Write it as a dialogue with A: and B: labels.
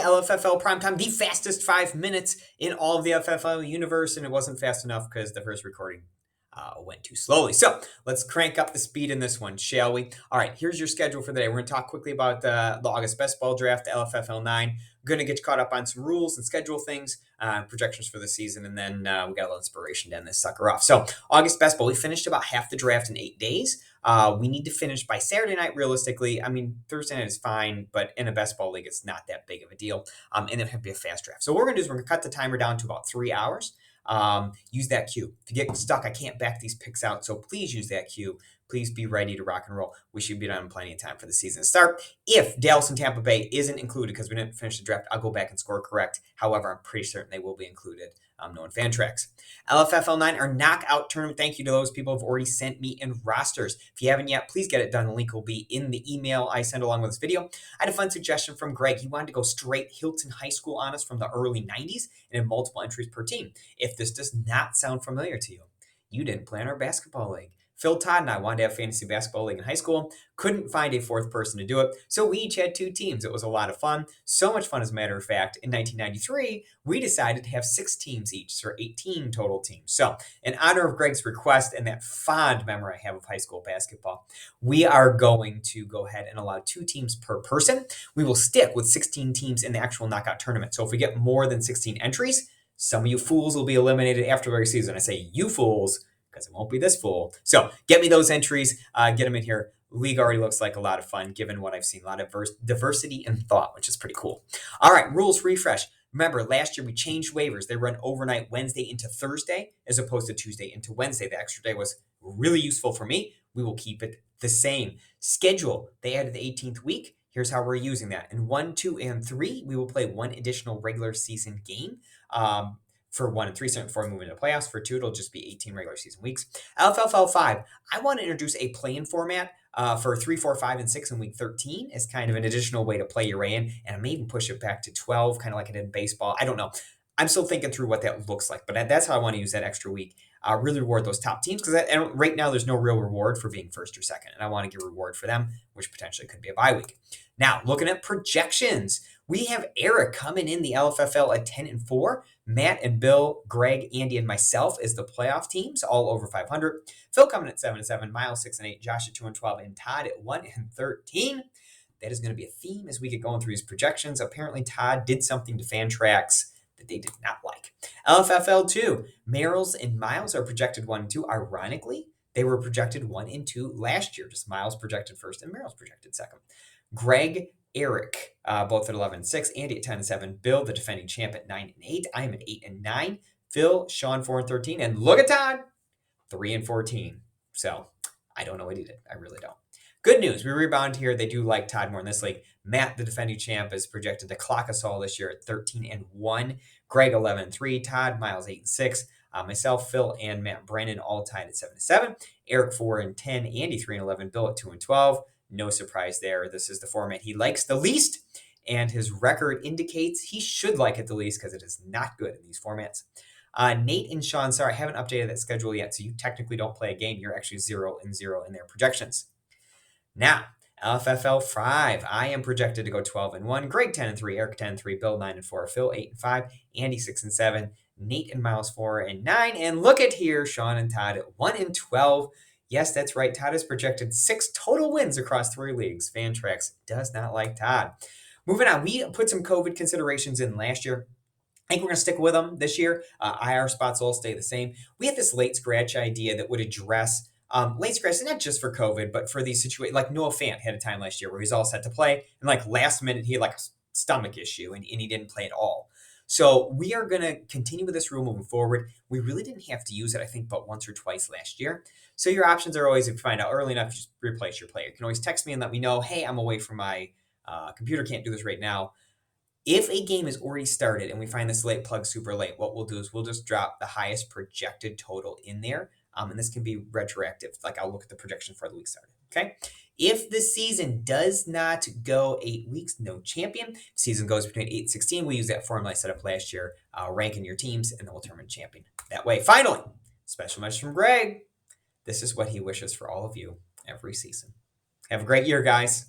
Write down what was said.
A: LFFL Primetime, the fastest 5 minutes in all of the FFL universe, and it wasn't fast enough because the first recording went too slowly. So let's crank up the speed in this one, shall we? All right, here's your schedule for the day. We're going to talk quickly about the August Best Ball Draft, the LFFL 9. We're going to get you caught up on some rules and schedule things, projections for the season, and then we got a little inspiration to end this sucker off. So August Best Ball, we finished about half the draft in 8 days. We need to finish by Saturday night, realistically. I mean, Thursday night is fine, but in a best ball league, it's not that big of a deal. And it would be a fast draft. So what we're going to do is we're going to cut the timer down to about 3 hours. Use that cue. If you get stuck, I can't back these picks out, so please use that cue. Please be ready to rock and roll. We should be done in plenty of time for the season to start. If Dallas and Tampa Bay isn't included because we didn't finish the draft, I'll go back and score correct. However, I'm pretty certain they will be included. Knowing Fantrax. LFFL 9, our knockout tournament. Thank you to those people who have already sent me in rosters. If you haven't yet, please get it done. The link will be in the email I send along with this video. I had a fun suggestion from Greg. He wanted to go straight Hilton High School on us from the early 90s and have multiple entries per team. If this does not sound familiar to you, you didn't plan our basketball league. Phil, Todd, and I wanted to have fantasy basketball league in high school. Couldn't find a fourth person to do it, so we each had 2 teams. It was a lot of fun. So much fun, as a matter of fact. In 1993, we decided to have 6 teams each, so 18 total teams. So, in honor of Greg's request and that fond memory I have of high school basketball, we are going to go ahead and allow 2 teams per person. We will stick with 16 teams in the actual knockout tournament. So, if we get more than 16 entries, some of you fools will be eliminated after every season. I say you fools, because it won't be this fool. So get me those entries, get them in here. League already looks like a lot of fun, given what I've seen. A lot of diversity in thought, which is pretty cool. All right, rules refresh. Remember, last year we changed waivers. They run overnight Wednesday into Thursday, as opposed to Tuesday into Wednesday. The extra day was really useful for me. We will keep it the same. Schedule, they added the 18th week. Here's how we're using that. In 1, 2, and 3, we will play 1 additional regular season game. For 1 and 3, so before we move into playoffs. For 2, it'll just be 18 regular season weeks. LFFL 5, I want to introduce a play-in format for 3, 4, 5, and 6 in week 13 as kind of an additional way to play your way in, and I may even push it back to 12, kind of like I did in baseball. I don't know. I'm still thinking through what that looks like, but that's how I want to use that extra week. Really reward those top teams, because right now there's no real reward for being first or second, and I want to give a reward for them, which potentially could be a bye week. Now, looking at projections, we have Eric coming in the LFFL at 10-4. Matt and Bill, Greg, Andy, and myself as the playoff teams, all over 500. Phil coming at 7-7, Miles 6-8, Josh at 2-12, and Todd at 1-13. That is going to be a theme as we get going through these projections. Apparently, Todd did something to Fantrax that they did not like. LFFL 2, Merrills and Miles are projected 1 and 2. Ironically, they were projected 1 and 2 last year. Just Miles projected first and Merrills projected second. Greg, Eric, both at 11-6. Andy at 10-7. Bill, the defending champ, at 9-8. I am at 8-9. Phil, Sean, 4-13. And look at Todd, 3-14. So I don't know what he did. I really don't. Good news. We rebound here. They do like Todd more in this league. Matt, the defending champ, is projected to clock us all this year at 13-1. Greg, 11-3. Todd, Miles, 8-6. Myself, Phil, and Matt Brennan all tied at 7-7. Eric, 4-10. Andy, 3-11. Bill at 2-12. No surprise there. This is the format he likes the least, and his record indicates he should like it the least, because it is not good in these formats. Nate and Sean, sorry, I haven't updated that schedule yet, so you technically don't play a game. You're actually 0-0 in their projections. Now, LFFL 5, I am projected to go 12-1. Greg 10-3, Eric 10-3, Bill 9-4, Phil 8-5, Andy 6-7, Nate and Miles 4-9, and look at here, Sean and Todd at 1-12. Yes, that's right. Todd has projected 6 total wins across 3 leagues. Fantrax does not like Todd. Moving on, we put some COVID considerations in last year. I think we're going to stick with them this year. IR spots all stay the same. We had this late scratch idea that would address late scratch, not just for COVID, but for these situations. Like Noah Fant had a time last year where he was all set to play, and like last minute he had like a stomach issue and he didn't play at all. So we are going to continue with this rule moving forward. We really didn't have to use it, I think, but once or twice last year. So your options are always, if you find out early enough, just replace your player. You can always text me and let me know, hey, I'm away from my computer, can't do this right now. If a game is already started and we find this late plug super late, what we'll do is we'll just drop the highest projected total in there. And this can be retroactive. Like I'll look at the projection for the week started. Okay. If the season does not go 8 weeks, no champion. Season goes between 8 and 16. We use that formula I set up last year, ranking your teams, and then we'll determine champion that way. Finally, special message from Greg. This is what he wishes for all of you every season. Have a great year, guys.